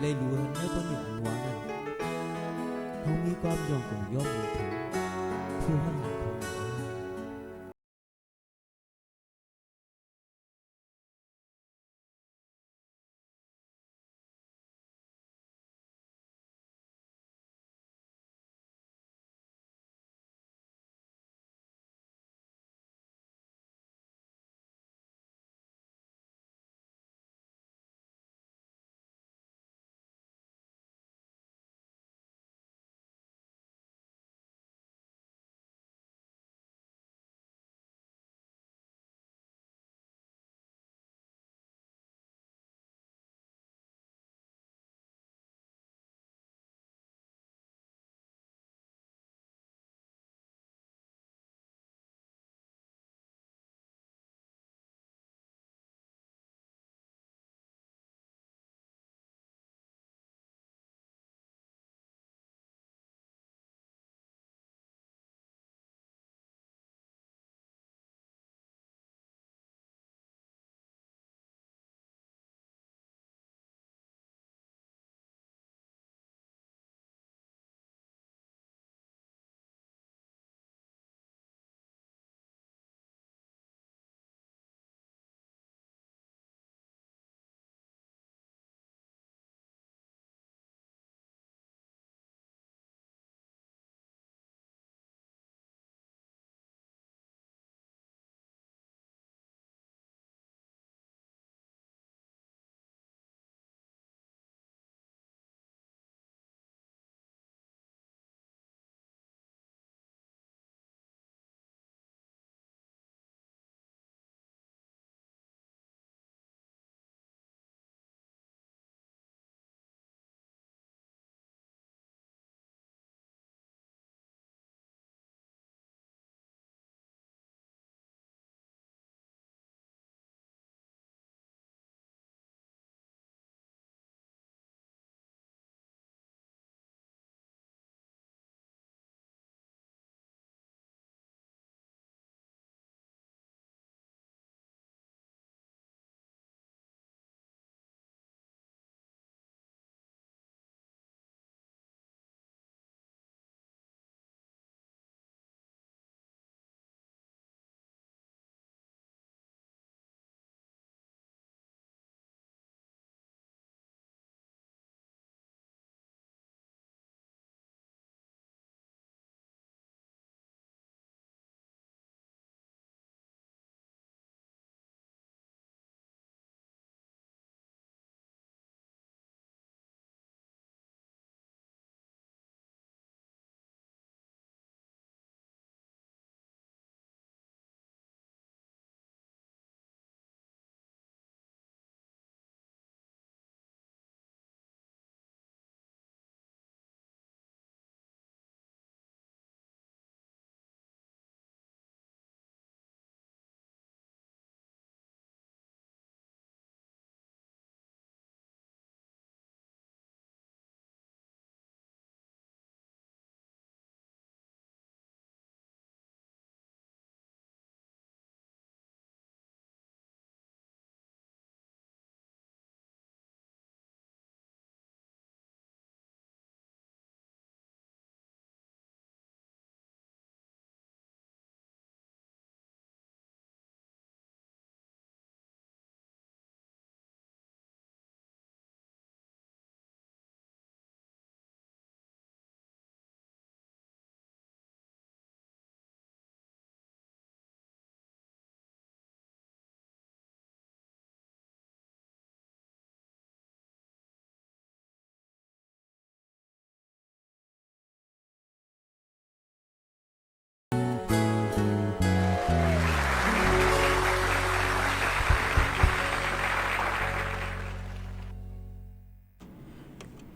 เลยรู้ฮันในคนหนึ่งอันวานั้นเขามีความยอมของย่อมอยู่ถึงผู้หันหลังของหนู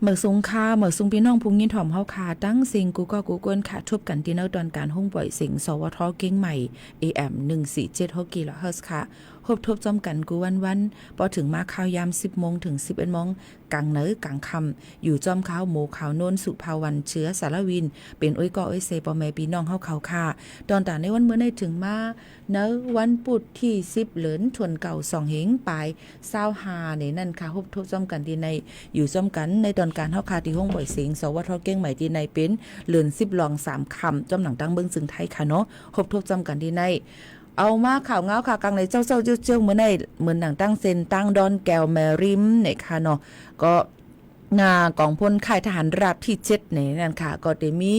เหมือสูงค่าเหมือสูงพี่น้องพุงยินถ่อมเฮาคาตั้งสิงกูก็กูกวนค่ะทุบกันที่เนอตอนการห้องปล่อยเสียงสวทเก้งใหม่ AM 147 ฮกิโลเฮิรตซ์ค่ะ พบทบจอมกันกูวันพอถึงมาข่าวยาม10 โมงถึง 11 โมงกลางเหนือกลางค่ำอยู่จอมข้าวหมูขาวโน้นสุภาวันเชื้อสารวินเป็นอ้อยกออ้อยเซปอแม่พี่น้องเฮาเขาค่ะตอนต่างในวันเมื่อในถึงมาเนวันพุธที่10เหลือนทวนเก่า2เหงปลาย25นี่นั่นค่ะพบทบจอมกันที่ในอยู่จอมกันในตอนการเฮาค่ะที่ห้องบ่อยเสียงสวทเก้งใหม่ที่ในเป็นเหลือน10ลอง3คำจอมหนังตั้งเบิ่งซึ่งไทยค่ะเนาะพบทบจอมกันที่ในเอามาข่าวเงาค่ะกลางในเจ้าเจียวๆเหมือนในเหมือนหนังตั้งเซนตั้งดอนแก้วแมริมเนี่ยค่ะเนาะก็งากองพลค่ายทหารราบที่7เนี่ยนั่นค่ะก็ได้มี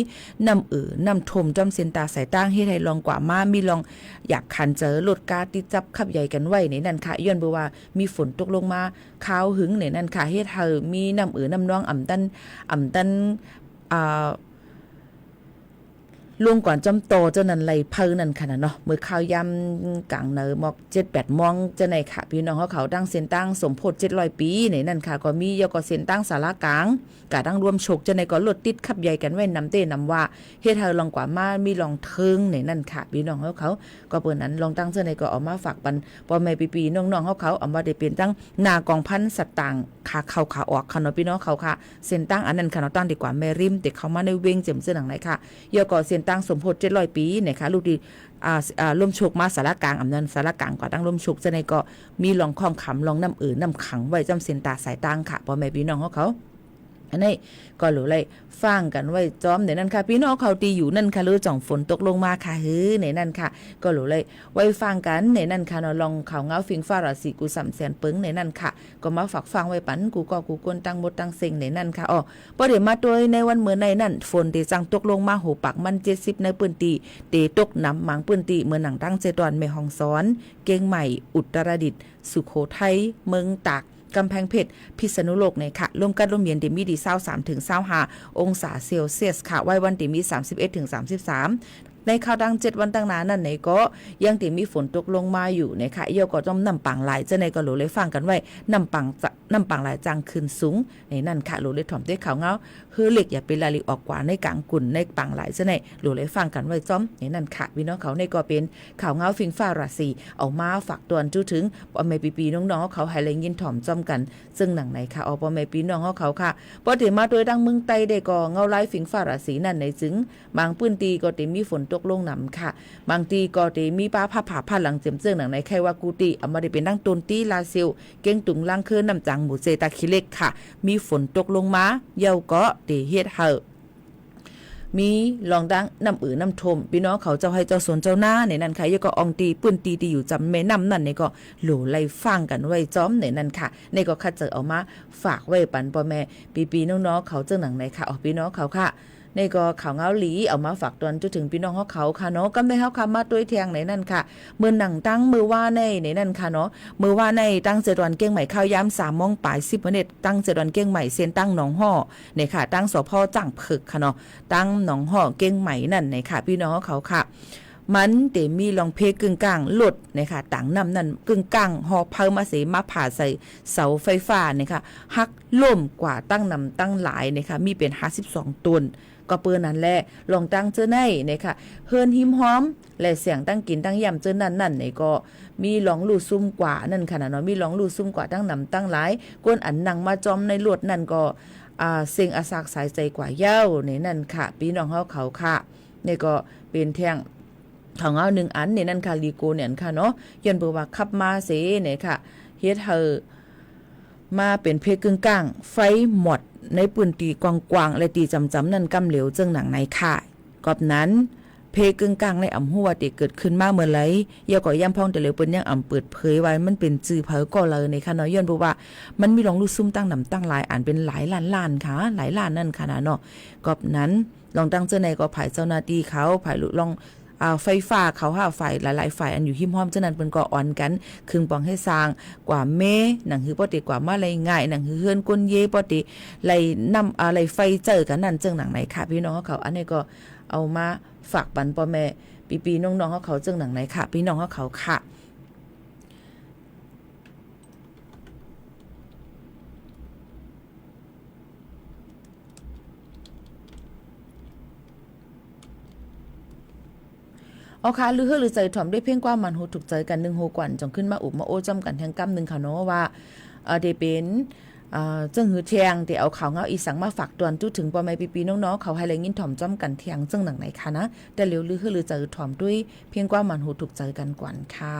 น้ำน้ำทมจอมเซนตาสายตั้งเฮ็ดให้ลองกว่ามามีลองอยากขันเจอลดกาติจับขับใหญ่กันไว้ในนั่นค่ะย้อนบ่ว่ามีฝนตกลงมาข้าวหึงในนั่นค่ะเฮ็ดให้มีน้ำน้ำนองอ่ำตันลงก่อนจำโตเจ้านั้นไหลเพิ่นนั่นค่ะเนาะเมื่อข้าวยำกลางเนอมอก 7-8 มองจะไหนค่ะพี่น้องเขาตั้งเส้นตั้งสมโพธิ700 ปีในนั่นค่ะก็มียก็เส้นตั้งสารกลางกะตั้งรวมโชคจะไหนก็รถติดขับใหญ่กันไว้นำเต้นำว่าเฮ็ดให้ลองกว่ามามีลองเทิงในนั่นค่ะพี่น้องเขาก็เปิ้นนั้นลองตั้งเจ้าไหนก็เอามาฝากปันพ่อแม่ปีๆน้องๆเขาเอามาได้เป็นตั้งหน้ากองพันสัตว์ต่างขาเข้าขาออกค่ะเนาะพี่น้องเขาค่ะเส้นตั้งอันนั้นค่ะเนาะตั้งดีกว่าแม่ริมแต่เข้ามาในเวงเจ็มเสื้อหนังไหนค่ะยก็เส้นตั้งสมโพธิ700 ปีนะคะลูกดีล่มโชคมาสารกลางอำนันสารกลางก็ตั้งล่มโชคจะในก็มีลองข้อมขำลองน้ำน้ำขังไว้จำเส้นตาสายตั้งค่ะพ่อแม่พี่น้องเขาอันนี้ก็หรือเลยฟังกันไว้จอมในนั้นค่ะพี่น้องเขาตีอยู่นั่นค่ะหรือจ่องฝนตกลงมาค่ะในนั่นค่ะก็หรือเลยไว้ฟังกันในนั่นค่ะเนาะลองข่าวเงาฟิงฟ้าราศีกูสำแสนปึ้งในนั่นค่ะก็มาฝากฟังไว้ปันกูก็กูกวนตั้งหมดตั้งเซ็งในนั่นค่ะอ๋อพอเดี๋ยวมาตัวในวันเมื่อในนั่นฝนที่จังตกลงมาโหปักมัน70ในปืนตีเตตกน้ำหมังปืนตีเมื่อหนังตั้งเจดอนแม่ฮองซ้อนเกียงใหม่อุตรดิตถ์สุโขทัยเมืองตากกำแพงเพชรพิษณุโลกเนี่ยค่ะร่วมกันร่วมเย็นเดมีดี23ถึง25องศาเซลเซียสค่ะไว้วันเดมี31ถึง33ในข่าวดัง7วันตั้งนานนั่นไหนก็ยังติมีฝนตกลงมาอยู่นะคะเอี่ยวก็ต้องนำปังหลายจะในก็หลูเลยฟังกันไว้นำปังหลายจังขึ้นสูงในนั่นค่ะหลูเลยถ่อมด้วยข่าวเงาคือเหล็กอย่าเป็นลาลิออกกว่าในกลางกุ่นในปังหลายจะในหลูเลยฟังกันไว้จ้อมในนั่นค่ะพี่น้องเขาในก็เป็นข่าวเงาฟิงฟ้าราศีเอามาฝากตวนจู้ถึงพ่อแม่ปีน้องๆเขาให้แรงยินถ่อมจ้อมกันซึ่งหนังไหนค่ะเอาพ่อแม่พี่น้องเขาค่ะพอถึงมาโดยดังเมืองไต้ได้ก็เงาไล่ฟิงฟ้าราศีนั่นในจึงบางพื้นที่ก็ได้มีฝนตกลงนำค่ะบางทีก็ได้มีป้าผ่าหลังเจียมเจื้องหนังในใครว่ากูตีเอามาได้เป็นดังต้นตีลาซิลเก้งตุงล่างคืนน้ำจังหมูเซตาคิเล็กค่ะมีฝนตกลงมาเยาก็ได้เฮ็ดให้มีลองดังน้ำน้ำทมพี่น้องเขาเจ้าให้เจ้าสวนเจ้าหน้าในนั้นค่ะยก็อองตีปื้นตีอยู่จำแม่น้ำนั่นในก็หลูไล่ฟังกันไว้จ้อมในนั้นค่ะในก็คัดเจอเอามาฝากไว้ปันพ่อแม่ปีน้องๆเขาเจ้าหนังไหนค่ะพี่น้องเขาค่ะในก็ข่าวเงาหลีเอามาฝากตอนจนถึงพี่น้องเขาค่ะเนาะก็ไม่เฮาค่ะมาด้วยเทียงในนั่นค่ะมือหนังตั้งมือว่าในนั่นค่ะเนาะมือว่าในตั้งเจดวันเก้งใหม่ข้าวยาม3 โมงปลาย10 นาทีตั้งเจดวันเก้งใหม่เซียนตั้งหนองห่อในค่ะตั้งสพจังผึกค่ะเนาะตั้งหนองห่อเก้งใหม่นั่นในค่ะพี่น้องเขาค่ะมันเตมีลองเพกึ่งกลางหลุดนะคะต่างนำนั่นกึ่งกลางหอเพิ่มมาเสมาผ่าใส่เสาไฟฟ้านะคะหักล่มกว่าตั้งนำตั้งหลายนะคะมีเป็น52 ต้นก็เปิ้นนั่นแหละลองตั้งเจอในนะคะเฮิรนหิมหอมและเสียงตั้งกินตั้งยำเจอนั่นนี่ก็มีหลองลู่ซุ่มกว่านั่นค่ะเนาะมีหลองลู่ซุ่มกว่าตั้งนำตั้งหลายก้นอันนังมาจอมในลวดนั่นก็เสียงอาสากสายใจกว่าเย้าในนั่นค่ะพี่น้องเขาค่ะนี่ก็เป็นเที่ยงของเอา1อันนี่นั่นค่ะลีโกเนี่ยค่ะเนาะย้อนบ่ว่าขับมาเสเนี่ยค่ะเฮ็ดให้มาเป็นเพกึ่งกลางไฟหมดในปืนตีกว้างๆและตีจำนั่นกำเหลวเจิงหนังในค่ะกอบนั้นเพกึ่งกลางในอำหัวที่เกิดขึ้นมาเมื่อไหร่ยาก็ย่ำพองแต่เหลวเปิ้นยังเปิดเผยไว้มันเป็นจื่อเผอก็เลยในค่ะเนาะย้อนบ่ว่ามันมีลองลูกซุ่มตั้งนำตั้งหลายอันเป็นหลายล้านค่ะหลายล้านนั่นค่ะเนาะกอบนั้นลองตั้งเจ้าในก็ภายเจ้าหน้าที่เขาภายลองไฟฟ้าเขาฝ่ายหลายๆฝ่ายอันอยู่หิมห้อมเจ้านั้นเปิ้นก็อ่อนกันครึ่งปองให้สร้างกว่าเมหนังหือปติกว่ามาไรง่ายหนังหือเฮือนก้นเยปติไหลนำอะไรไฟเจอกันนั่นเจิงหนังไหนค่ะพี่น้องเขาอันนี้ก็เอามาฝากปันพ่อแม่ปีน้องๆเขาเจิงหนังไหนค่ะพี่น้องเขาค่ะอ เอาค่ะหรือใจถ่อมด้วยเพียงกว่ามันหูถูกใจกัน1โหกวันจงขึ้นมาอุบมาโอ้จำกันแทงกำนึงค่ะเนาะว่าได้เป็นจึงหือเทียงที่เอาข่าวเงาอีสังมาฝากตวนจุถึงปอไม่ปีๆน้องๆเขาให้เลยยินถ่อมจำกันเทียงจึงหนังไหนค่ะนะแต่เร็วหรือใจถ่อมด้วยเพียงกว่ามันหูถูกใจกันกว่าค่ะ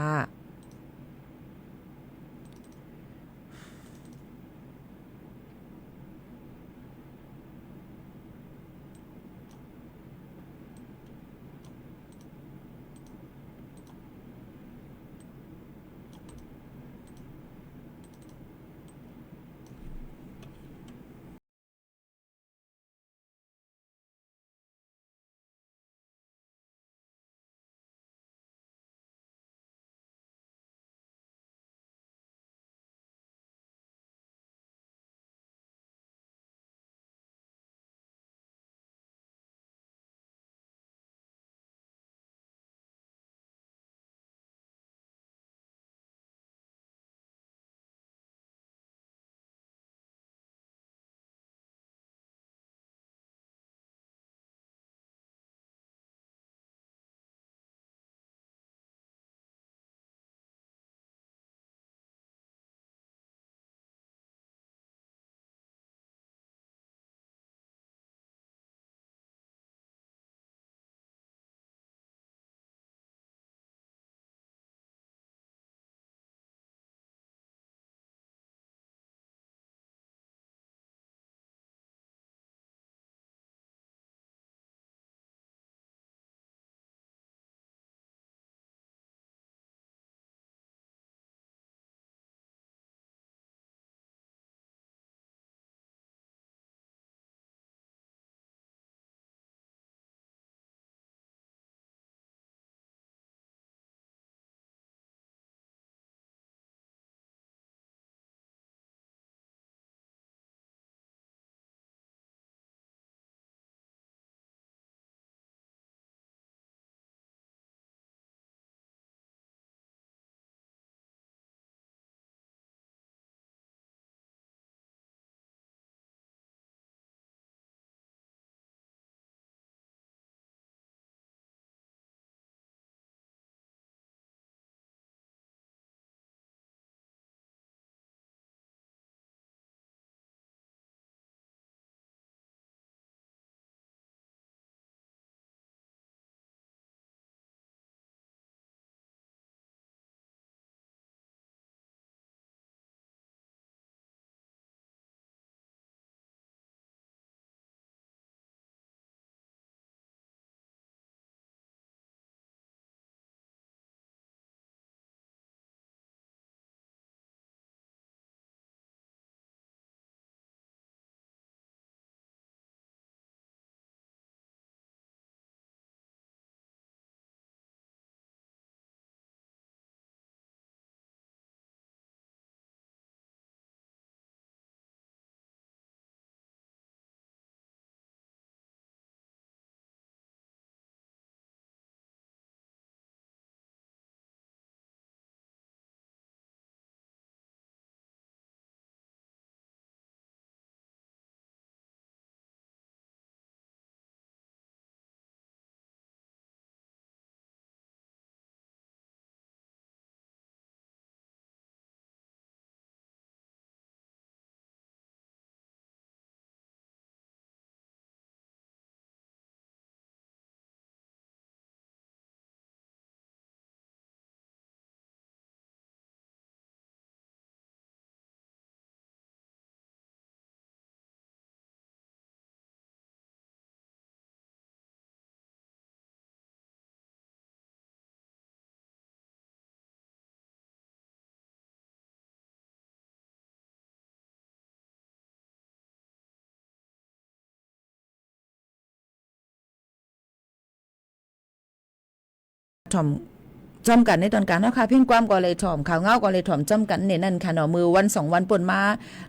ถ่อมจำกันในตอนการเนาะค่ะเพ่งความก็เลยถ่อมข่าวเงาก็เลยถ่อมจำกันเนี่ยนั่นค่ะเนาะมือวัน2วันป่นมา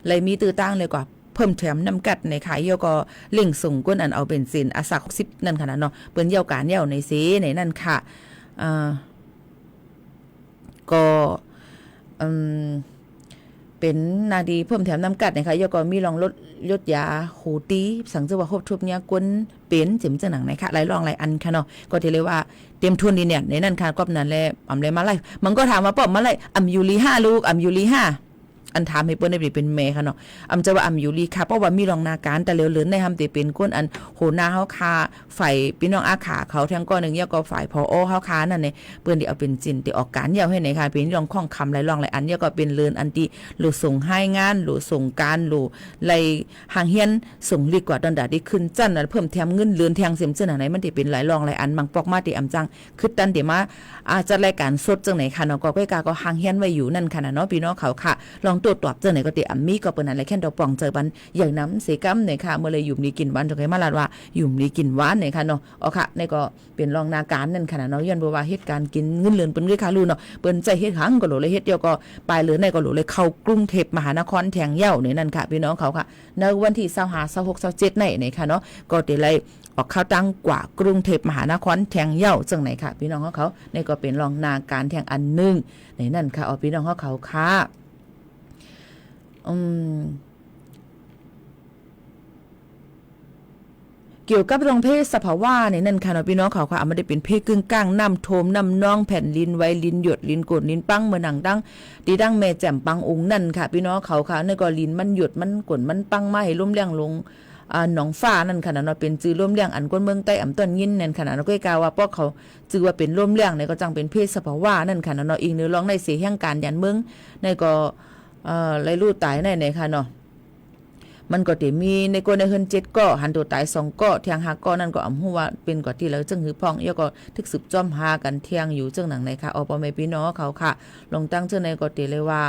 เลยมีตื้อตั้งเลยกว่าเพิ่มแถมน้ำกัดในขายเยาก็เล่งส่งก้นอันเอาเป็นสินอาศัก60นั่นค่ะเนาะเปิ้นเยาการเยาในเสในนั่นค่ะก็ เป็นนาดีเพิ่มแถมน้ำกัดนะคะยก็มีลองลดยาโหตีสังเจว่าครบทุบเนี่ยกวนเป็นจิ๋มจังหนังไหนค่ะหลายรองหลายอันค่ะเนาะก็ที่เรียกว่าเตรียมทุนดีเนี่ยในนั้นค่ะก็นั้นแหละอำเลยมาไล่มันก็ถามว่าป้อมมาไล่อำยูรี5ลูกอำยูรี5อันถามให้เปิ้นได้เป็นแม่ค่ะเนาะอำจะว่าอำอยู่ลีค่ะเพราะว่ามีรองนาการแต่เหลือๆในทำที่เป็นก้นอันโหนาเฮาคาฝ่ายพี่น้องอาขาเขาทั้งก้อนนึงยก็ฝ่ายพอเฮาคานั่นเนี่ยเปิ้นที่เอาเป็นจินที่ออกการยาวให้ไหนค่ะเป็นรองข้องคำหลายรองหลายอันก็เป็นเลินอันที่หรือส่งให้งานหรือส่งการหรือไล่ห่างเฮียนส่งลีกว่าดอนดาที่ขึ้นจั่นเพิ่มแถมเงินเลือนแทงเสียมจังไหนมันที่เป็นหลายรองหลายอันบางปอกมาที่อำจังคือตันที่มาอาจจะรายการสดจังไหนค่ะเนาะก็ก็ห่างเฮียนไว้อยู่นั่นค่ะเนาะพี่น้องเขาค่ะลองตรวจตอบจังไหนก็ติอัมมี่ก็เป็นอะไรแค่ดอกป่องเจอบันใหญ่น้ำเสกัมเนี่ยค่ะเมื่อเลยอยู่มีกินหวานจะเคยมาลาดว่าอยู่มีกินหวานเนี่ยค่ะเนาะอ๋อค่ะนี่ก็เป็นรองนาการนั่นค่ะเนาะย้อนบอกว่าเหตุการณ์กินเงินเลือนเป็นเรื่องค่ะรู้เนาะเปิ้นใจเฮ็ดหังก็โหลเลยเฮ็ดเดียวก็ปลายเหลือในก็โหลเลยเข้ากรุงเทพมหานครแทงเหย้าเนี่ยนั่นค่ะพี่น้องเขาค่ะในวันที่25 26 27เนี่ยค่ะเนาะก็ได้เลยออกข้าวตั้งกว่ากรุงเทพมหานครแทงเหย้าจังไหนค่ะพี่น้องเขานี่ก็เป็นรองนาการแทงอันนึงในนั่นค่ะอ๋อพี่น้องเขาค่ะเกี่ยวกับโรงเพศสภาวะเนี่ยนั่นค่ะเนาะพี่น้องเขาค่ะไม่ได้เป็นเพศกึ่งกลางน้ำโทมน้ำนองแผ่นลิ้นไว้ลิ้นหยดลิ้นกดลิ้นปังเมื่อหนังดังตีดังแม่แจ่มปังองค์นั่นค่ะพี่น้องเขาค่ะนี่ก็ลิ้นมันหยดมันกดมันปังมาให้ล้มเลี้ยงลงหนองฟ้านั่นค่ะเนาะเป็นจื้อล้มเลี้ยงอันก้นเมืองใต้อำต้นยินนั่นค่ะเนาะก็กล่าวว่าพวกเขาจื้อว่าเป็นล้มเลี้ยงเนี่ยก็จังเป็นเพศสภาวะนั่นค่ะเนาะอีกเนื้อร้องในเสียแห่งการยันเมืองในก็ไรรู้ตายในค่ะเนาะมันก็จะมีในกวนในเฮือน7ก็หันตัวตาย2ก็เทียง5ก็นั่นก็อำฮู้ว่าเป็นกว่าที่แล้วจึงหือพ่องยก็ทึกสืบจ้อมหากันเที่ยงอยู่จึงหนังไหนค่ะอปแม่พี่น้องเขาค่ะลงตั้งจึงในก็ติเลยว่า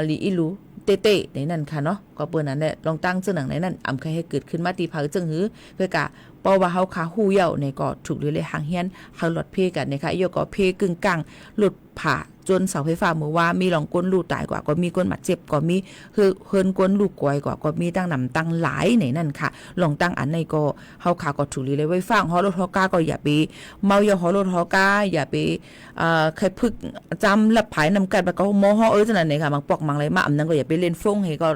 ลีอีลูเต้ๆในนั่นค่ะเนาะก็เปิ้นนั่นแหละลองตั้งจึงหนังในนั้นอำใครให้เกิดขึ้นมาตีเผาจึงหือเพื่อกะเพราะว่าเฮาขาฮู้เย้าในก็ถูกเลยหางเฮียนเฮาหลดเพกันนะคะยก็เพกึ่งกลางหลุดผ่าจนเสาไฟฟ้าเมื่อว่ามีหลองก้นลูกตายกว่าก็มีก้นบาดเจ็บก็มีเฮินก้นลูกกวยกว่าก็มีตั้งนำตั้งหลายในนั่นค่ะลองตั้งอันในก็เฮาขาก็ถูกเลยไว้ฟังฮอรถฮอกาก็อย่าไปเมาอย่าฮอรถฮอกาอย่าไปใครพึกจำละผายนำกันไปก็โมฮอจังนั้นนี่ค่ะบางปอกบางอะไรมาอำนั้นก็อย่าไปเล่นฟงให้ก็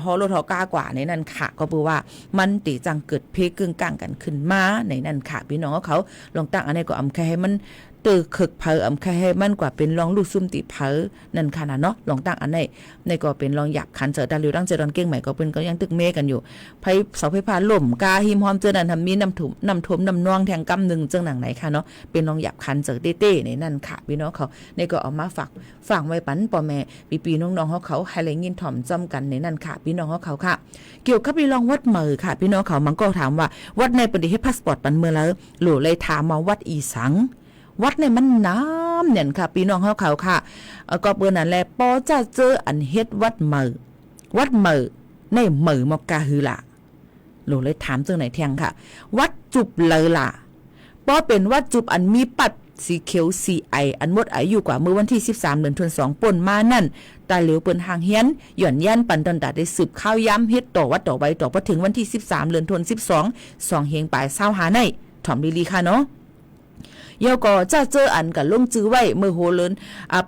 ฮอรถฮอกากว่าในนั่นค่ะก็คือว่ามันติจังเกิดเพกึ่งกลางกันขึ้นมาในนั่นค่ะพี่น้องเขาลองตั้งอันนี้ก็อำแค่ให้มันตือคึกเผออำแค่ให้มันกว่าเป็นรองลูกซุ่มติเผอนั่นค่ะนะเนาะลองตั้งอันในก็เป็นรองหยับคันเจอดาลิวตั้งเจอดอนเก้งใหม่ก็เป็นก็ยังตึกเมกันอยู่ไผเสาไฟฟ้าล่มกาหิมหอมเจอนั่นทำมีน้ำถมน้ำนองแทงกำนึงจังหนังไหนค่ะเนาะเป็นรองหยับคันเจอเต้ๆในนั่นค่ะพี่น้องเขาในก็เอามาฝากไว้ปันพ่อแม่ปีๆน้องๆเขาให้แรงยินถ่อมจ้ำกันในนั่นค่ะพี่น้องเขาค่ะเกี่ยวกับพี่รองวัดเหมอค่ะพี่น้องเขามันก็ถามว่าวัดในประเทศพาสปอร์ตปันเมื่อแล้วหลู่เลยถามมาวัดอีสังวัดในมันน้ำเนี่ยค่ะพี่น้องเขาค่ะก็เปิ้นนั่นแหละปอจะเจออันเฮ็ดวัดเหมอในเหมอมอกาหือล่ะหลู่เลยถามจังไหนเที่ยงค่ะวัดจุบเลยล่ะปอเป็นวัดจุบอันมีปัดสีเขียวสีไออันหมดอายุกว่าเมื่อวันที่13เดือนธันวาคมป่นมานั่นตาเหลียวเปิ้นหางเฮียนหย่อนยันปันตันตาได้สืบข้าวย้ำเฮ็ดต่อวัดต่อใบต่อพอถึงวันที่13เดือนธันวาคม2เฮงปลาย20หาในถ่อมลีค่ะเนาะเยาก็จะเจออันกับลงจื้อไว้เมื่อโหเลิน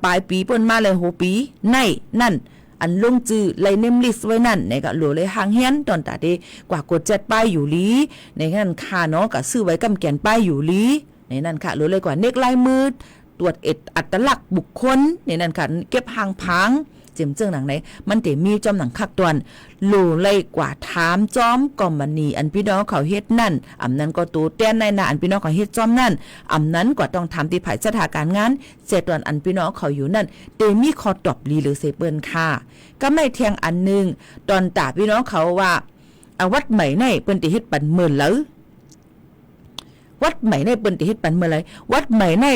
ปลายปีเปิ้นมาเลยโหปีในนั่นอันลงจื้อไลเนมลิสไว้นั่นในก็หลัวเลยหางเฮียนตอนตาได้กว่ากด7ป้ายอยู่ลีในนั้นค่าเนาะก็ซื้อไว้กำแก่นป้ายอยู่ลีในนั้นค่ะหลัวเลยกว่าเน็กลายมือตรวจอัตลักษณ์บุคคลในนั้นค่ะเก็บหางพังเจียมเจิ้งหนังไหนมันแต่มีจอมหนังคักตวนหลู่เลยกว่าถามจอมกอมบันนีอันพี่น้องเขาเฮ็ดนั่นอำนั้นก็ตูแต้นในหน้าอันพี่น้องเขาเฮ็ดจอมนั่นอำนั้นก็ต้องถามที่ภายสถานการณ์งานเสร็จตอนอันพี่น้องเขาอยู่นั่นเตมีคอตอบลีหรือเซเปิ้นค่ะก็ไม่เทียงอันนึงตอนตาพี่น้องเขาว่าวัดใหม่ในเปิ้นติเฮ็ดปันหมื่นแล้ววัดใหม่ในเปิ้นติเฮ็ดปันเมื่อไรวัดใหม่ใน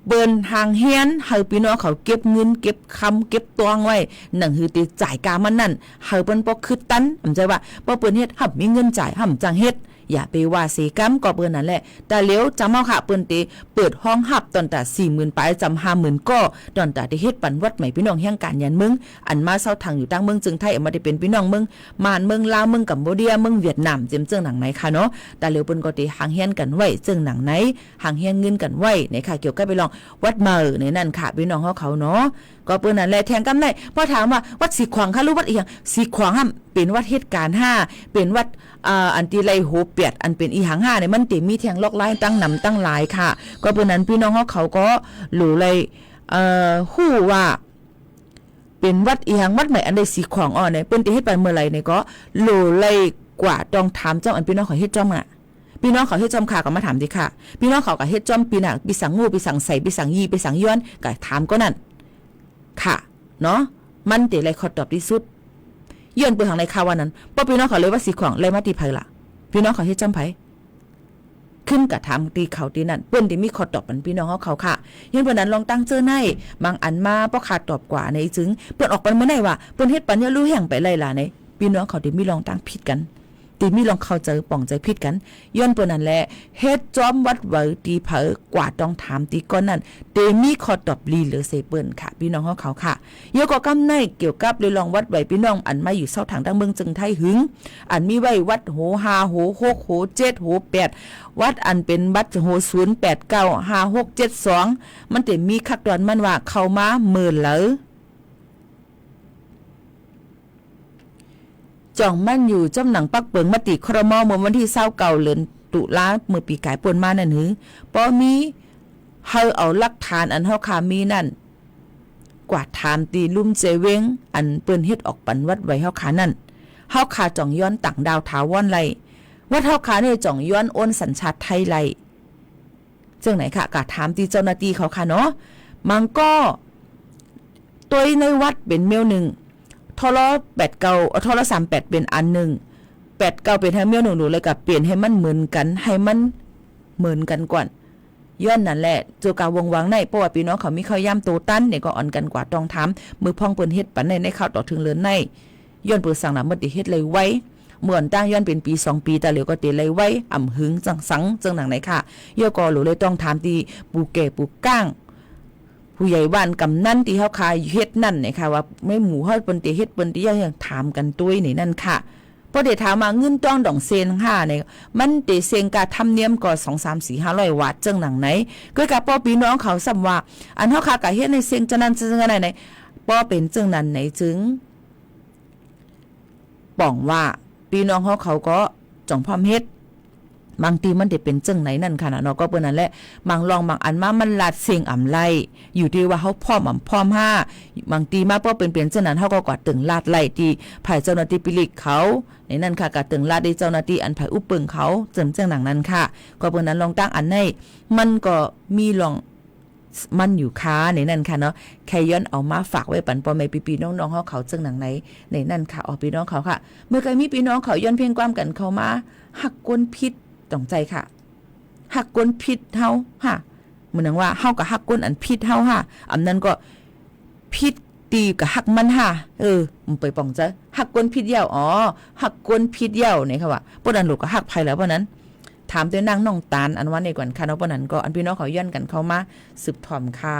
เบิ้นหางเฮียนเฮาพี่น้องเขาเก็บเงินเก็บคำเก็บตวงไว้หนังหือตีจ่ายกามันนั่นเฮาเปิ้นบ่คือตันอำใจว่าบ่เปิ้นเฮ็ดห่ำมีเงินจ่ายห่ำจังเฮ็ด อย่าไปว่าเสกำก็เปิ้นนั่นแหละแต่เลี้ยวจำเฮาค่ะเปิ้นเตเปิดห้องฮับตอนตา 40,000 ปลายจำ 50,000 ก็ตอนตาได้เฮ็ดปันวัดใหม่พี่น้องแห่งการยันมึงอันมาเซาทางอยู่ตั้งเมืองจึงไทยมาได้เป็นพี่น้องมึงมานเมืองลาวเมืองกัมพูเดียเมืองเวียดนามเจิมเจิงหนังไหนค่ะเนาะแต่เลี้ยวเปิ้นก็ได้หางเฮียนกันไว้เจิงหนังไหนหางเฮียนเงินกันไว้ในค่ะเกี่ยวกับไปลองวัดเมือในนั่นค่ะพี่น้องเขาเนาะก็เปิ้นนั่นแหละแทงกำได้พอถามว่าวัดสีขวางค่ะหรือวัดอีหยังสีขวางหั่นเป็นวัดเหตุการณ์5เป็นวัดอันที่ไลโหเปียดอันเป็นอีหัง5เนี่ยมันติมีแทงลอกลายตั้งนำตั้งหลายค่ะก็เปิ้นนั้นพี่น้องเขาก็รู้เลยฮู้ว่าเป็นวัดอีหังวัดใหม่อันใดสีขวางเนี่ยเปิ้นสิเฮ็ดไปเมื่อไหร่เนี่ยก็รู้เลยกว่าต้องถามเจ้าอันพี่น้องเขาเฮ็ดจ้อมอ่ะพี่น้องเขาเฮ็ดจอมค่ะก็มาถามดิค่ะพี่น้องเขาก็เฮ็ดจอมปีน่ะปีสังงูปีสังใสปีสังยีปีสังย้อนก็ถามก็นั่นค่ะเนาะมันเตไรขอตอบที่สุดย้อนเปิดทางในข่าววันนั้นป้อพี่น้องเขาเลยว่าสีของเลยมาตีไผล่ะพี่น้องเขาเฮ็ดจอมไผขึ้นกับถามตีเขาตีนั่นเปิ้นที่มีขอตอบมันพี่น้องเขาค่ะย้อนเปิ้นนั้นลองตั้งเจอในบางอันมาบ่ขาดตอบกว่าในจึงเปิ้นออกไปเมื่อไหร่ว่าเปิ้นเฮ็ดปัญญารู้แห่งไปไล่ล่ะในพี่น้องเขาที่มีลองตั้งผิดกันตีมีลองเข้าใจป่องใจผิดกันย้อนเปิ้นนั่นแหละเฮ็ดจอมวัดไว้ตีเผอกว่าต้องถามตีก้อนนั่นเตมีขอตอบลีเหลือเซเปิ้นค่ะพี่น้องเขาค่ะเยอะก็กำในเกี่ยวกับเลยลองวัดไว้พี่น้องอันมาอยู่เซาทางดังเมืองจึงไทยหึงอันมีไว้วัดโห5โห6โห7โห8วัดอันเป็นวัดโห089 5672มันเตมีคักดอนมันว่าเข้ามาหมื่นเหลอจ่องมั่นอยู่จำหนังปักเปิงมติครม.เมื่อวันที่29เดือนตุลาเมื่อปีกายป่นมานั่นหือป้อมีเฮาเอาหลักฐานอันเฮาคามีนั่นกว่าถามตีลุ่มเจเวงอันเปิ้นเฮ็ดออกปันวัดไว้เฮาคานั่นเฮาคาจ่องย้อนต่างดาวถาวรไลวัดเฮาคาเนี่ยจ่องย้อนโอนสัญชาติไทยไลจังไหนค่ะกะถามตีเจ้าหน้าที่เขาค่ะเนาะมันก็ตัวในวัดเป็นเมลหนึ่งทร89ทร38เป็นอันหนึ่ง89เป็นให้เมียวหนูเลยกับเปลี่ยนให้มันเหมือนกันให้มันเหมือนกันก่อนย้อนนั่นแหละเจ้ากาวงวังในเพราะว่าพี่น้องเขามีข้าวย่ำโตตันเนี่ยก็อ่อนกันกว่าต้องถามมือพ่องเปิ้นเฮ็ดปันในข้าวต่อถึงเลือนในย้อนเปิ้นสั่งน่ะมันติเฮ็ดเลยไว้เหมือนตั้งย้อนเป็นปี2ปีแต่เหลียวก็ติเลยไว้อ่ำหึงจังสังจังหนังไหนค่ะย่อก็หลูเลยต้องถามตีปูแก่ปูก้างผู้ใหญ่บ้านกำนันที่เฮาคายเฮ็ดนั่นเนี่ยค่ะว่าไม่หมู่เฮาเปิ้นติเฮ็ดเปิ้นติยังถามกันตุ้ยนี่นั่นค่ะพอได้ถามมาเงินต้องดองเซน5เนี่ยมันติเซงกาทำเนียมก็2 3 4 500วัตต์จังหนังไหนก็กับป้อพี่น้องเขาซ้ำว่าอันเฮาคาก็เฮ็ดในเซงจังนั้นจังไหนป้อเป็นจังนั้นไหนจึงป้องว่าพี่น้องเขาก็จ่องพร้อมเฮ็ดบางทีมันได้เป็นจังไหนนั่นค่ะเนาะก็เปิ้นนั่นแหละบางลองบางอันมามันลาดเสียงอ่ำไล่อยู่ที่ว่าเฮาพร้อมอ่ำพร้อมบางทีมาพอเป็นจังนั้นเฮาก็กว่าตึงลาดไล่ที่ภายเจ้าหน้าที่ปิลิกเขาในนั่นค่ะก็ตึงลาดได้เจ้าหน้าที่อันภายอุปเปิงเขาจังหนังนั้นค่ะก็เปิ้นนั้นลองตั้งอันในมันก็มีลองมันอยู่ค้าในนั่นค่ะเนาะแค่ย้อนเอามาฝากไว้ปันพ่อแม่พี่น้องๆเขาจังหนังไหนในนั่นค่ะพี่น้องเขาค่ะเมื่อเคยมีพี่น้องเขาย้อนเพียงความกันเขามาหักก้นพิษต้องใจค่ะหักก้นพิษเฮาค่ะเหมือนว่าเฮากับหักก้นอันพิษเฮาค่ะอันนั้นก็พิษตีกับหักมันค่ะมันไปป่องจะหักก้นพิษยาวหักก้นพิษยาวนี่ค่ะว่าปนอันลูกก็หักภัยแล้วเพราะนั้นถามตัวนางน้องตาลอันว่าในก่อนค่ะเนาะปนนั้นก็อันพี่น้องเขาย้อนกันเข้ามาสืบถอมค่ะ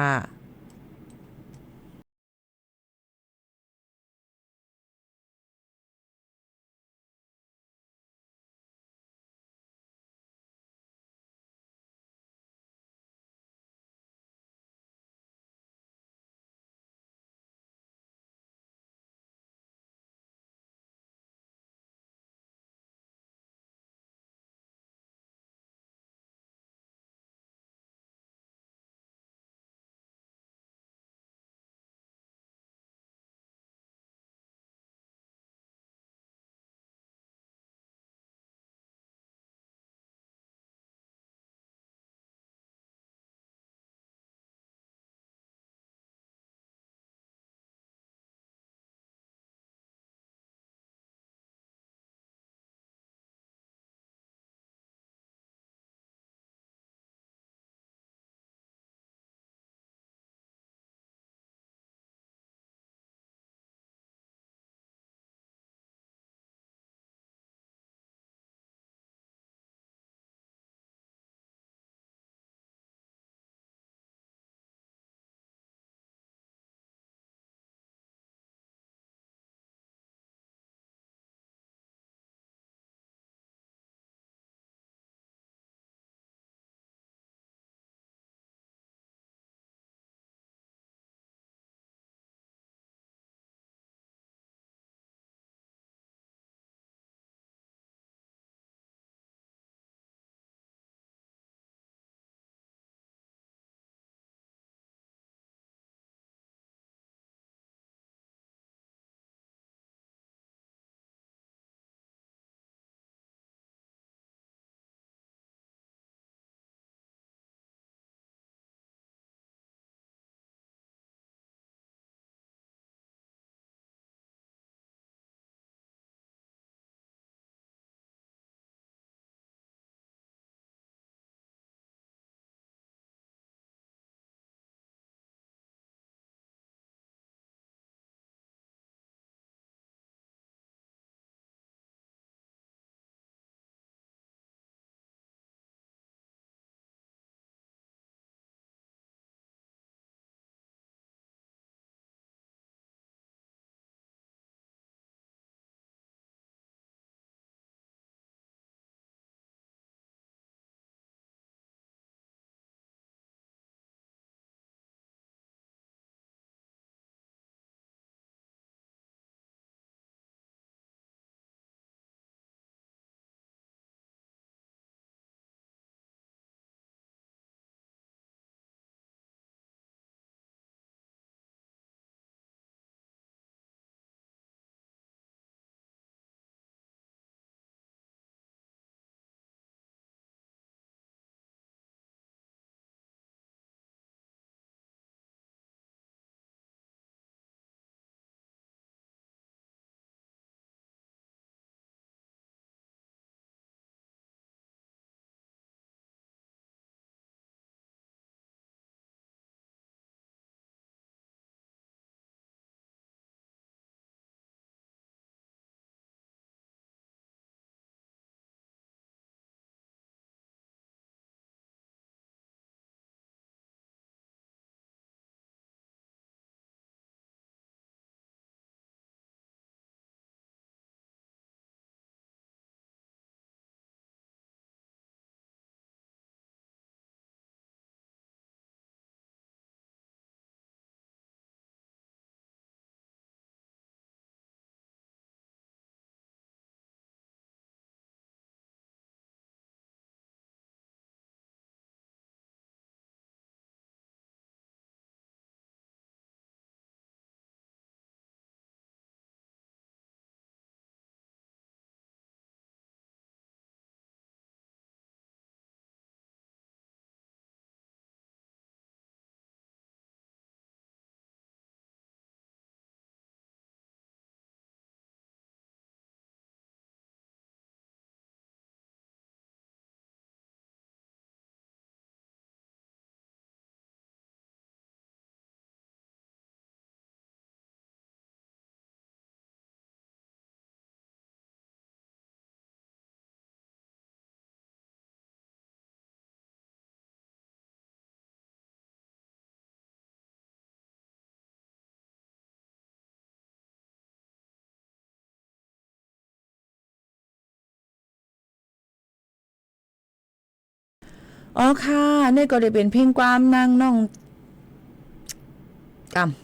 อ๋อค่ะนี่ก็ได้เป็นเพลงความนางน้อง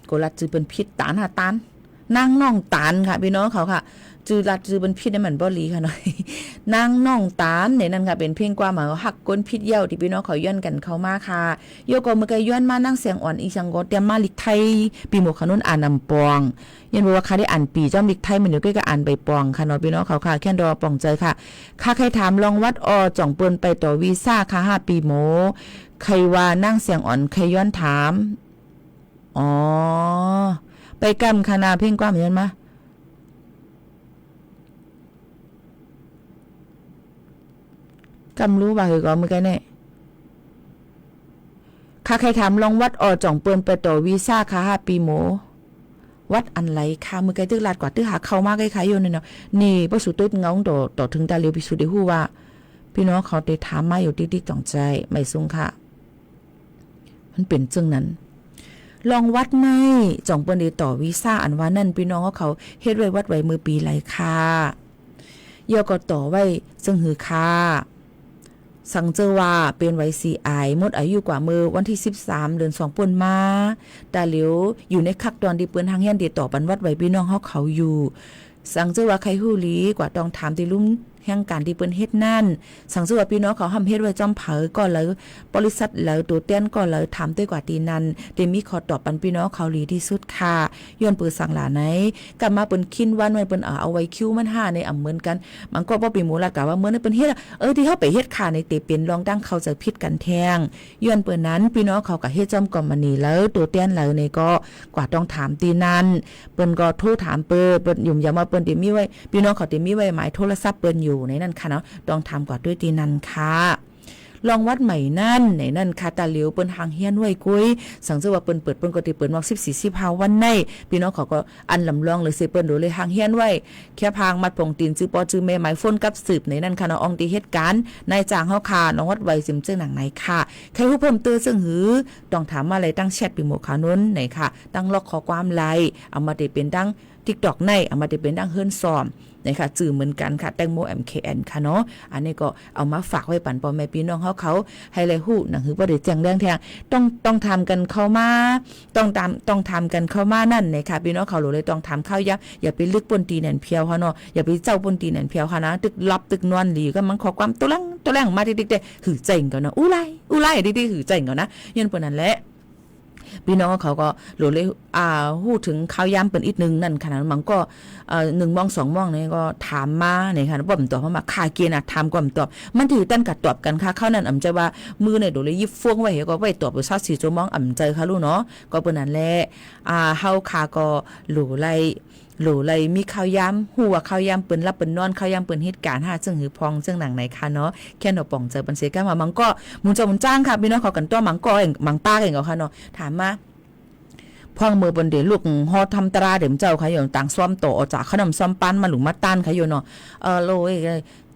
โกลัดจือเป็นพิษตานหาตานนางน้องตานค่ะพี่น้องเขาค่ะจือลัดจือเป็นพิษได้เหมือนบ่ลีค่ะหน่อย นางน้องตานเนี่ยนั่นค่ะเป็นเพลงความหมายว่าหักก้นพิษเยี่ยวที่พี่น้องเขาย้อนกันเข้ามาค่ะโยก็เมื่อกี้ย้อนมานั่งเสียงอ่อนอีสังก็เตรียมมาลิกไทยปีหมวกขนุนอ่านนำปองยันบอกว่าค่ะได้อ่านปีจอมลิกไทยมันอยู่ใกล้กับอ่านใบปองค่ะเนาะพี่น้องเขาค่ะแค่รอปองใจค่ะค่าใครถามลองวัดจ่องเปิ้นไปต่อวีซ่าค่ะ5ปีโมใครว่านั่งเสียงอ่อนใครย้อนถามอ๋อไปกำคณะเพ่งกว้างเหมือนมากำรู้ว่าคือก็เมื่อกี้เนี่ยค่ะใครถามลองวัดจ่องเปิ้นไปต่อวีซ่าค่ะ5ปีโมวัดอันไหลค่ะเมื่อกี้ตึกลาดกว่าตึกหาเข้ามาใกล้ๆอยู่เนาะนี่บ่สุดตึกเงาต่อถึงตาเลียวพิสุทธิ์ได้ฮู้ว่าพี่น้องเขาได้ถามมาอยู่ติ๊กๆจ่องใจไม่ซุงค่ะมันเป็นจึงนั้นลองวัดในจ่องเปิ้นได้ต่อวีซ่าอันว่านั่นพี่น้องเขาเฮ็ดไว้วัดไว้มือปีไหลค่ะยอก็ต่อไว้ซึ่งหือค่ะสังเจอว่าเป็นไว้CIหมดอายุกว่ามือวันที่13เดือน2ป่นมาตาเหลียวอยู่ในคักตอนที่เปิ้นทางเฮียนได้ต่อปันวัดไว้พี่น้องเขาอยู่สังเจอว่าใครฮู้ลีกว่าต้องถามที่ลุ่มแห่งการที่เปิ้นเฮ็ดนั่นสังเจอว่าพี่น้องเขาทำเฮ็ดไว้จอมเผอก็เลยบริษัทแล้วตัวเตี้ยนก็เลยถามด้วยกว่าตีนั้นได้มีขอตอบปันพี่น้องเขาลีที่สุดค่ะย้อนเปิดสั่งหลาไหนกลับมาเปิ้นคินวันไว้เปิ้นเอาไว้คิวมัน5ในเหมือนกันมันก็บ่เป็นหมู่ละกะว่าเมื่อนั้นเปิ้นเฮ็ดที่เฮาไปเฮ็ดค่ะในเตเป็นลองตั้งเขาจะผิดกันแท้งย้อนเปิ้นนั้นพี่น้องเขาก็เฮ็ดจอมก่อมมันนี่แล้วตัวเตี้ยนแล้วนี่ก็กว่าต้องถามตีนั้นเปิ้นก็โทรถามเปิ้นยุ่มยามว่าเปิ้นได้มีไว้พี่น้องเขาได้มีไว้หมายโทรศัพท์เปิ้นอยู่ในนั้นค่ะเนาะต้องทำกว่าด้วยตีนั้นค่ะลองวัดใหม่นั่นในนั่นค่ะตาเหลียวเปิ้นหางเฮียนไว้กุ้ยสังเกตว่าเปิ้นเปิดเปิ้นก็สิเปิดมัก14-15วันในพี่น้องเขาก็อันลำลองเลยสิเปิ้นดูเลยหางเฮียนไว้แค่พางมัดปงตีนจื้อปอจื้อแม่หมายฝนกับสืบในนั่นค่ะเนาะอองตีเหตุการณ์นายจ้างเฮาค่ะน้องวัดไว้ซิมจึงหนังไหนค่ะใครผู้เพิ่มเติมซึ่งหือต้องถามมาอะไรตั้งแชทปีหมวกขาวนุนไหนค่ะตั้งล็อกข้อความไลน์เอามาได้เป็นตั้ง TikTok ในเอามาได้เป็นตั้งเฮิรนซ้อมนะคะจื่อเหมือนกันค่ะแตงโม MKN ค่ะเนาะอันนี้ก็เอามาฝากไว้ปันพ่อแม่พี่น้องเขาให้เลยฮู้หนังหือบ่ได้แจ้งเรื่องแท้ต้องทำกันเข้ามาต้องทำกันเข้ามานั่นนะคะพี่น้องเขาเลยต้องทำเข้าอย่าไปลึกปนตีแหนเพียวเฮาเนาะอย่าไปเจ้าปนตีแหนเพียวค่ะนะตึกลับตึกนอนหลีก็มันขอความตัวแรงมาติ๊กๆหือเจ๋งก่อนเนาะอู้ไล่ติ๊กๆหือเจ๋งก่อนนะยันเปิ้นนั่นแหละพี่น้องเขาก็โหลเลยฮู้ถึงข้าวยามเปิ้นอีกนึงนั่นขนาดมันก็1มอง2มองนี่ก็ถามมานี่ค่ะบ่ตอบมาค่าเกณฑ์ถามก่อนตอบมันถือตั้นกัดตอบกันค่ะเข้านั้นอำใจว่ามือเนี่ยโดเลยยิบฟ่วงไว้ก็ไว้ตอบอยู่24ชั่วโมงอำใจค่ะลูกเนาะก็เปิ้นนั่นแหละเฮาค่ะก็โหลเลยมีข้าวยามฮู้ว่าข้าวยามเปิ้นรับเปิ้นนอนข้าวยามเปิ้นเหตุการณ์ซึ่งหือพองซึ่งหนังไหนค่ะเนาะแค่เนาะป่องเจอปันเสกันว่ามันก็มุนจอมุนจ้างค่ะพี่น้องเขากันตัวมังก็เองมังป้าเองก็ค่ะเนาะถามมาพ่องมือบนเดลูกฮอทำตราเดี๋ยวเจ้าค่ะอยู่ต่างซ้อมโตออกจากขนมซ้อมปั้นมาหลุมมาต้านค่ะอยู่เนาะโลย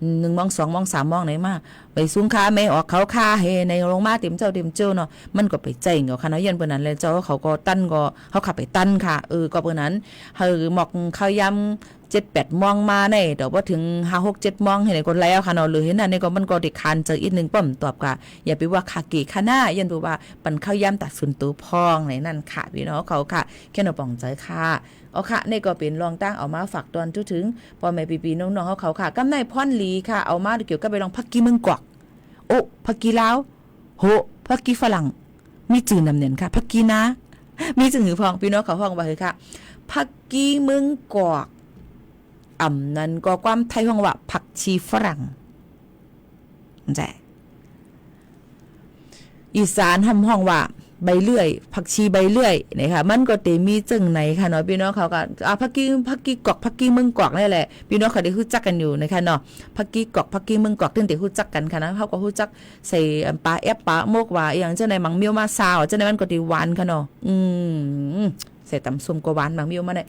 1มอง2มอง3มองไหนมาไปสูงค่าไม่ออกเขาค่าเฮในโรงมาเต็มเจ้าเนาะมันก็ไปเจ๋งกับค่ะเนาะยันเปิ้นนั้นเลยเจ้าเขาก็ตั้นก็เขาขับไปตั้นค่ะก็เปิ้นนั้นเฮาหมอกข้าวยำ7-8มองมาในแต่ว่าถึง5-6-7มองให้ได้คนแล้วค่ะเนาะหรือเห็นอันนี้ก็มันก็ได้คานเจออีกนึงป้อมตอบกะอย่าไปว่าคาเกะคาหน้ายันตัวว่าปันข้าวยำตัดสุนตัวพองในนั่นค่ะพี่น้องเขาค่ะแค่เนาะป่องใจค่ะค่ะนี่ก็เป็นรองตั้งเอามาฝากตอนถึงพ่อแม่พี่ๆน้องๆเขาค่ะกำในพรหลีค่ะเอามาเกี่ยวกับไปลองพักกี้เมืองกวักพักกี้ลาวโหพักกี้ฝรั่งมีจื่อนำเนียนค่ะพักกี้นะมีจื่อหือพองพี่น้องเขาพองว่าคือค่ะพักกี้เมืองกวักนั้นก็ความไทยห้องว่าผักชีฝรั่งแจ้อีสานห้องว่าใบเลื่อยผักชีใบเลื่อยนะคะมันก็เตมีจึงไหนค่ะเนาะพี่น้องเขาก็ผักกี้กอกผักกี้เมืองกอกนี่แหละพี่น้องเขาได้ฮู้จักกันอยู่นะคะเนาะผักกี้กอกผักกี้เมืองกอกตึ้งแต่ฮู้จักกันค่ะนะเขาก็ฮู้จักใส่ปลาแอปปลาโมกว่าอย่างเจ้าในมังเมียวมาซาวเจ้าในมันก็ได้หวานค่ะเนาะใส่ตำส้มก็หวานมังเมียวมาได้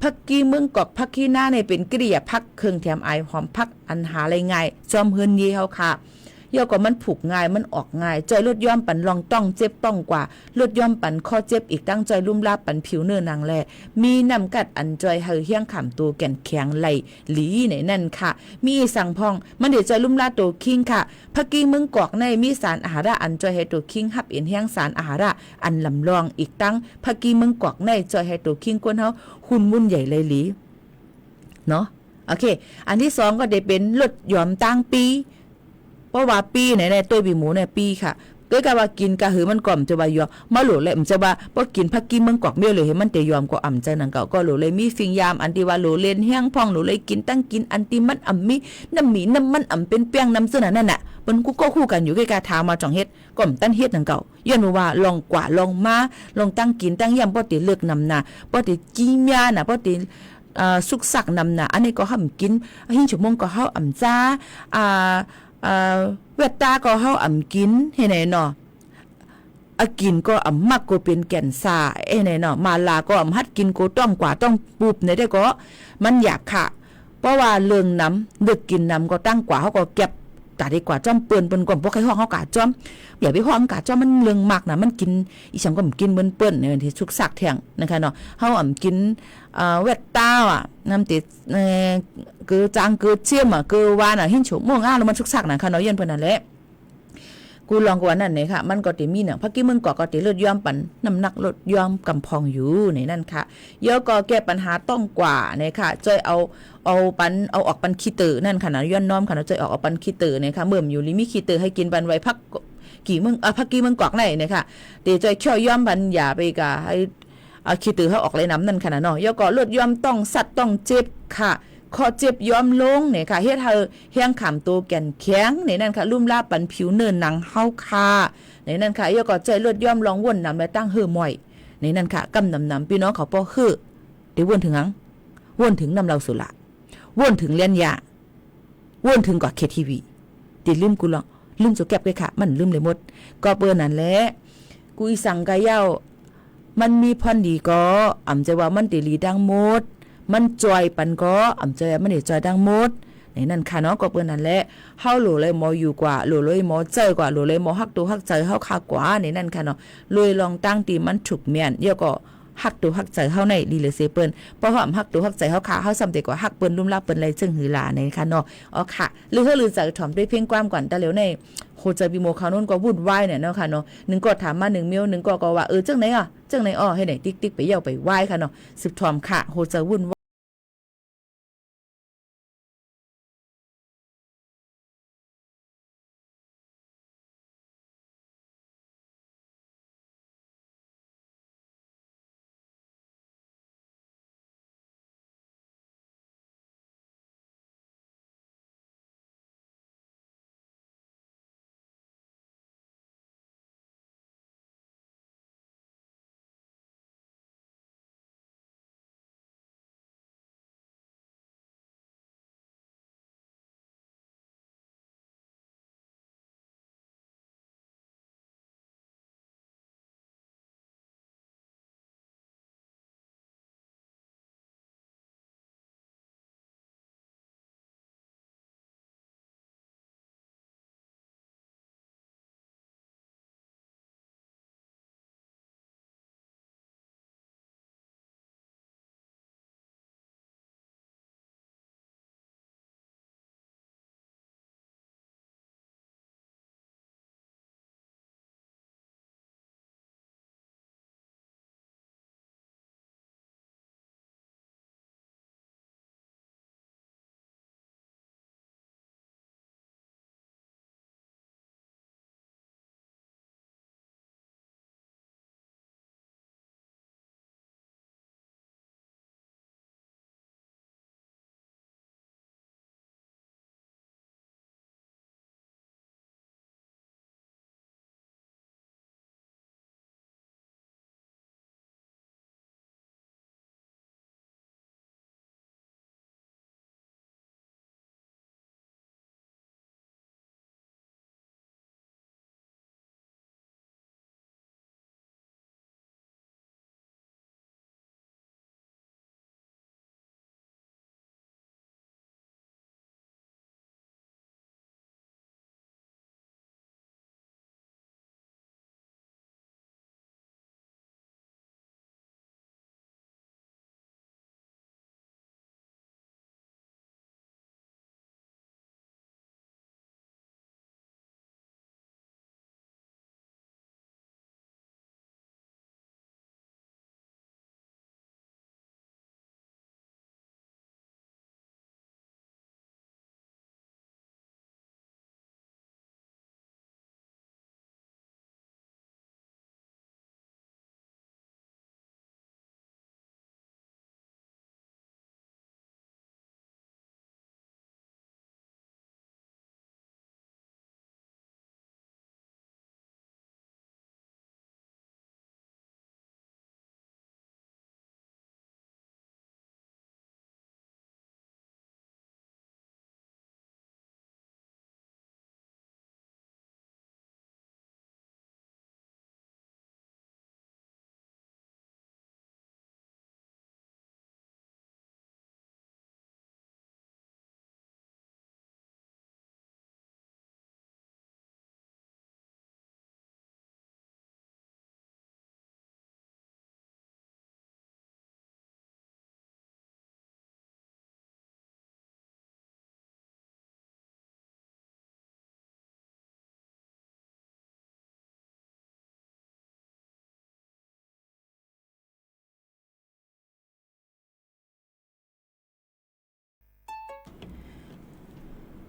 ผักกี้เมืองกอกผักกี้หน้าเนี่ยเป็นกระเดียผักเครื่องเทียมไอหอมผักอันหาอะไรง่ายจอมเฮือนเยเฮาค่ะ ย่อก็มันผูกง่ายมันออกง่ายจอยลดย่อมปันลองต้องเจ็บต้องกว่าลดย่อมปันข้อเจ็บอีกตั้งจอยลุ่มลาปันผิวเนื้อนางแลมีนำกัดอันจอยเฮาเฮียงขำตัวแก่นแข็งไหลหลีในนั่นค่ะมีสั่งพองมันเดี๋ยวจอยลุ่มลาตัวคิงค่ะพักกี้เมืองกอกในมีสารอาหารอันจอยให้ตัวคิงฮับเอ็นเฮียงสารอาหารอันลำลองอีกตั้งพักกี้เมืองกอกในจอยให้ตัวคิงกวนเฮาหุ่นมุ่นใหญ่เลยหลีเนาะโอเคอันที่2ก็ได้เป็นลดยอมตั้งปีเพราะว่าปีไหนตัวบีหมูเนี่ยปีค่ะก็กะว่ากินกะหือมันก่อมจะว่ายอมมาโหลเลยมันจะว่าบ่กินผักกี้เมืองกอกเมียวเลยให้มันแต่ยอมก็อ่ำใจนังเก่าก็โหลเลยมีฟิงยามอันที่ว่าโหลเลนแห้งพองโหลเลยกินตั้งกินอันที่มันอ่ำมีน้ำหมีน้ำมันอ่ำเป็นเปียงน้ำเสื้อนั่นน่ะเปิ้นกูก็คู่กันอยู่ใกล้ๆทางมาจ่องเฮ็ดก่อมตั้นเฮ็ดนังเก่าย้อนว่าลองกว่าลองมาลองตั้งกินตั้งยามบ่ติเลิกนำน่ะบ่ติจีมยาน่ะบ่ติสุกสักนำน่ะอันนี้ก็ห้ำกินหิ้งชั่วโมงก็เฮาอ่ำจ้าเวตตาก็เฮาอ่ำกินเฮ็ดไหนเนาะกินก็มักก็เป็นแก่นซาไหนเนาะมาลาก็หัดกินก็ต้องกว่าต้องปุบเนี่ยได้ก็มันอยากค่ะเพราะว่าเรื่องน้ำเลือกกินน้ำก็ตั้งกว่าเขาก็เก็บกะดีกว่าจ้อมเปิ้นก่อนบ่ใครห้องเขากะจ้อมอย่าไปห้องกะจ้อมมันเรื่องมากนะมันกินอีฉันก็กินเปิ้นในที่สุกสักแทงนะคะเนาะเฮากินเวตตาน้ำติดคือจางคือเชี่ยมคือวานหิ้นฉุม่วงแล้วมันสุกสักนะคะเนาะเย็นเพิ่นนั่นแหละกูลองกว่านั้นเนี่ยค่ะมันก็ติมีหนังพักกี้มึงก็ติลดย่อมปันน้ำหนักลดย่อมกำพองอยู่ในนั่นค่ะเยอะก็แก้ปัญหาต้องกว่าเนี่ยค่ะจอยเอาออกปันขี้ตือนั่นค่ะนะย้อนน้อมค่ะนะจอยออกปันขี้ตือเนี่ยค่ะเมื่อมอยู่ลิมีขี้ตือให้กินปันไว้พักกี่มึงพักกี้มึงกอกไหนเนี่ยค่ะเดี๋ยวจอยเขี่ยวย่อมปันอย่าไปกะให้ขี้ตือเขาออกเลยน้ำนั่นค่ะนะเนาะเยอะก็ลดย่อมต้องสัตว์ต้องเจ็บค่ะคอเจ็บย้อมลงเนี่ยค่ะเฮ็ดให้เฮียงขำตัวแก่นแข็งในนั่นค่ะลุ่มลาปันผิวเนินหนังเฮาคาในนั่นค่ะยก็ใจเลือดย้อมลองวนนำและตั้งเฮือหม่อยในนั่นค่ะกำนำพี่น้องเขาป้อฮือเดี๋ยววนถึงหังวนถึงนำเราสุละวนถึงเลียนยาวนถึงกอดเคทีวีติลืมกูละลืมจะแก็บเลยค่ะมันลืมเลยหมดก็เปิ้นนั่นแหละกูอีสังกะเย้ามันมีพรดีก็อำจะว่ามันติลีดังหมดมันจอยปันก็อำใจมันได้จอยดังหมดในนั่นค่ะเนาะก็เปิ้นนั่นแหละเฮาโหลเลยหมออยู่กว่าโหลเลยหมอใจกว่าโหลเลยหมอฮักตัวฮักใจเฮาคากว่าในนั่นค่ะเนาะเลยลองตั้งตีมันถูกแม่นเดี๋ยวก็ฮักตัวฮักใจเฮาในดีเลยเซเปิ้นเพราะว่าฮักตัวฮักใจเฮาค่ะเฮาซ้ำแต่กว่าฮักเปิ้นลุ่มลาเปิ้นไรจึงหือหลาในค่ะเนาะอ๋อค่ะหรือจะถ่อมด้วยเพียงความก่อนแต่แล้วในโคจะบิโมคาโนนก็วุ่นวายเนี่ยเนาะค่ะเนาะนึงก็ถามมา1 มิลนึงก็ว่าจังไหนจังไหนให้ไหนติ๊กๆไปเย่าไปไหว้ค่ะเนาะสืบถ่อมค่ะโคจะวุ่น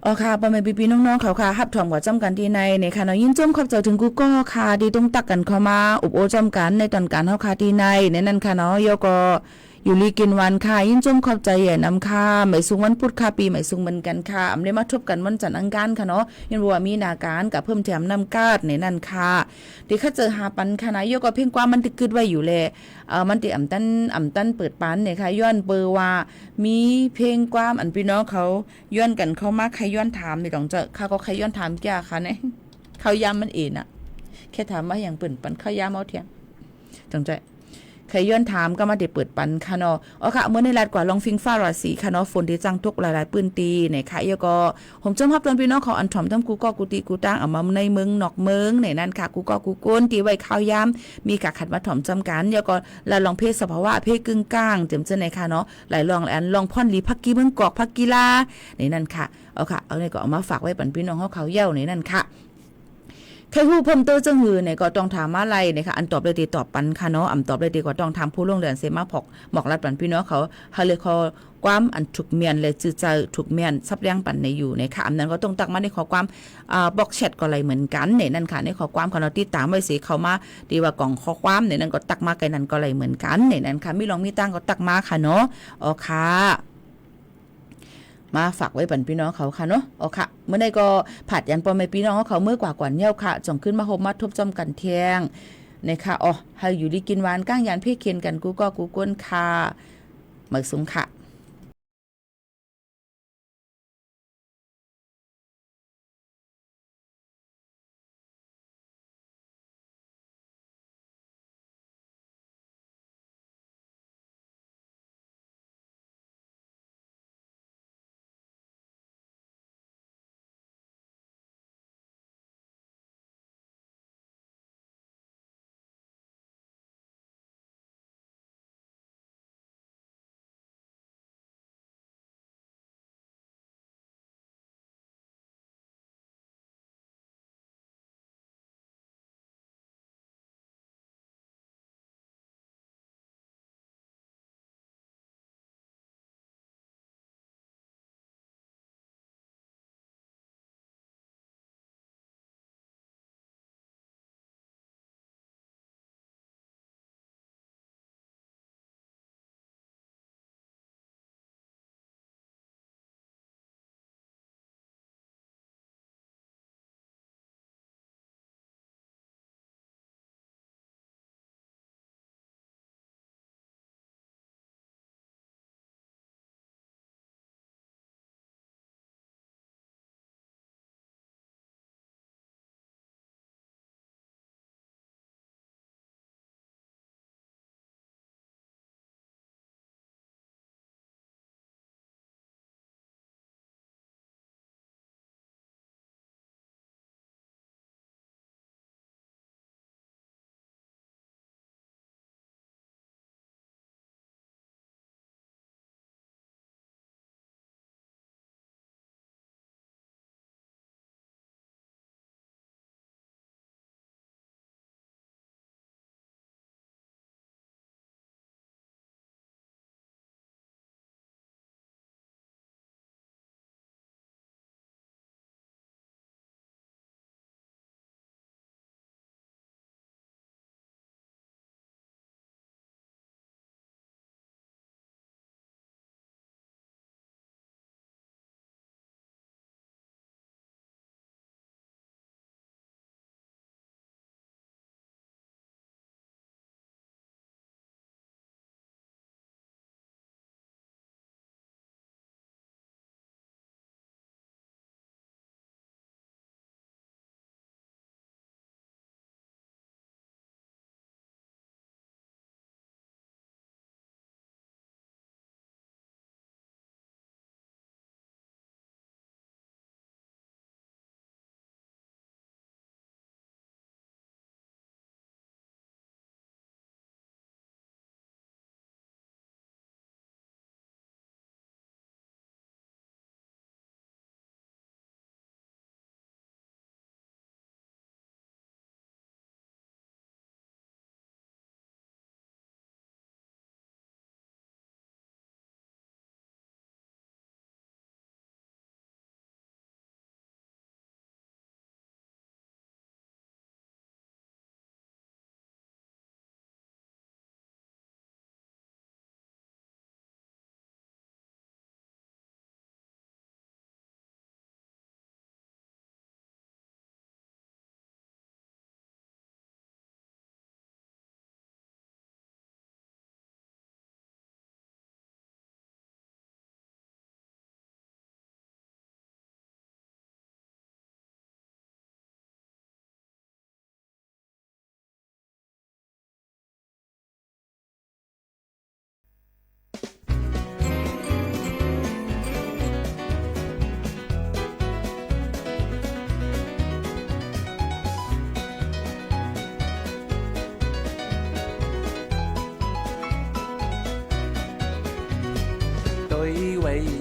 อ๋อค่ะปอแม่พี่ๆน้องๆเขาค่ะรับถอมกว่าจำกันที่ในค่ะเนาะยินจมขอบใจถึงกูก็ค่ะที่ต้องตักกันเข้ามาอุบโอจำกันในตอนการเฮาค่ะที่ในนั้นค่ะเนาะยก็อยู่ลีกินวันค่ะยินจมขอบใจใหญ่นำค่ะหมายสุงวันพุธค่ะปีหมายสุงเหมือนกันค่ะอำได้มาทบกันวันจันทร์อังคารค่ะเนาะยันว่ามีนาการกับเพิ่มแถมนำกาดในนั้นค่ะที่ข้าเจอหาปันค่ะนะยก็เพ่งกว่ามันติกึดไว้อยู่แลมันติอ่ำตันเปิดปันเนี่ยค่ะย้อนเบอร์ว่ามีเพลงความอันพี่น้องเขาย้อนกันเข้ามาใครย้อนถามนี่ต้องจะเขาก็ใครย้อนถามแก่ค่ะเนี่ยเขาย้ำมันเองอะแค่ถามว่าอย่างเปิ่นปันเขาย้ำเอาเทียงต้องใจใครย้อนถามก็มาได้เปิดปันค่ะเนาะอ๋อค่ะเมื่อในรัดกว่าลองฟิงฟ้าราศีค่ะเนาะฝนที่จังทุกหลายๆปื้นตีเนี่ยค่ะยก็ผมจมฮับตอนพี่น้องเขาอันถ่อมทั้งกูก็กูตีกูตั้งเอามาในเมืองนอกเมืองเนี่ยนั่นค่ะกูก็กูก้นตีไว้ข้าวยำมีกะขัดมาถ่อมจำกันยก็ละลองเพศสภาวะเพศกึ่งกลางเจิมเจในค่ะเนาะหลายลองอันลองพ่อนลีพักกี้เมืองกอกพักกีฬาในนั่นค่ะเอาค่ะเอาเนี่ยก็เอามาฝากไว้ปันพี่น้องเขาเย้าในนั่นค่ะใครฮู้เพิ่มเติมจังหือเนี่ยก็ต้องถามมาไล่นะคะอันตอบได้ดีตอบปันค่ะเนาะตอบได้ดีก็ต้องถามผู้ลงเรียนเสมาพอกหมอกรัดปันพี่น้องเขาฮาเลยคอความอันถูกเมียนเลยจื้อใจถูกเมียนซับเลี้ยงปันในอยู่ในค่ะอันนั้นก็ต้องตักมาในขอความบล็อกแชทก็เลยเหมือนกันเนี่ยนั่นค่ะในขอความของเราติดตามไว้สิเข้ามาดีว่ากล่องข้อความเนี่ยนั่นก็ตักมาไกลนั้นก็เลยเหมือนกันเนี่ยนั่นค่ะมีลองมีตั้งก็ตักมาค่ะเนาะอ๋อค่ะมาฝากไว้ปันพี่น้องเขาค่ะเนาะอ๋อค่ะเมื่อใดก็ผัดยันปอไม่พี่น้องเขาเมื่อกว่ากว่าเนี้ยค่ะจ่องขึ้นมาโฮมมาทบจอมกันเที่ยงนะคะอ๋อให้อยู่ดีกินหวานก้างยันเพ่เคียนกันกูก็กูก้นค่ะหมึกสูงค่ะ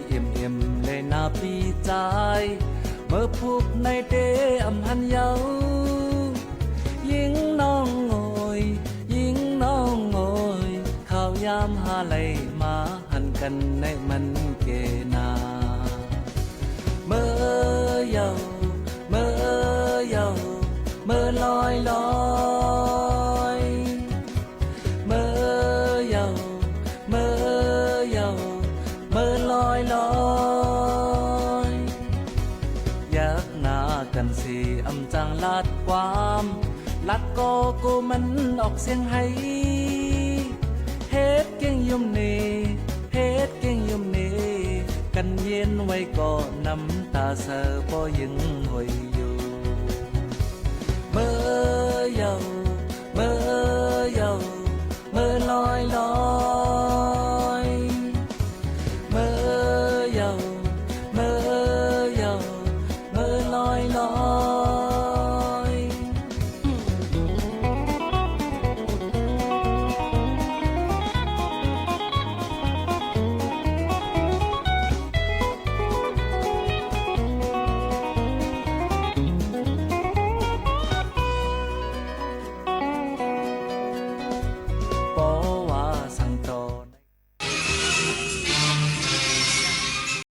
เอ็มเลยนาปีใจเมื่อพูบในเดอำหันเยายิงน้องโอยยิงน้องโอยข้าวยามหาไหลมาหันกันในมันเกนาเมื่อเยาเมื่อเยาเมื่อลอยลอยเมื่อเยาเมื่อเยาเมื่อลอยลอยอยากหน้ากันสิอำจังลาดความลัดก็กูมันออกเสียงให้เฮ็ดเก่งยุ่มเนเฮ็ดเก่งยุ่มเนกันเย็นไว้ก็น้ำตาเสอบ่ยังหวยอยู่เมื่อเยาเมื่อเยาเมื่อลอยลอย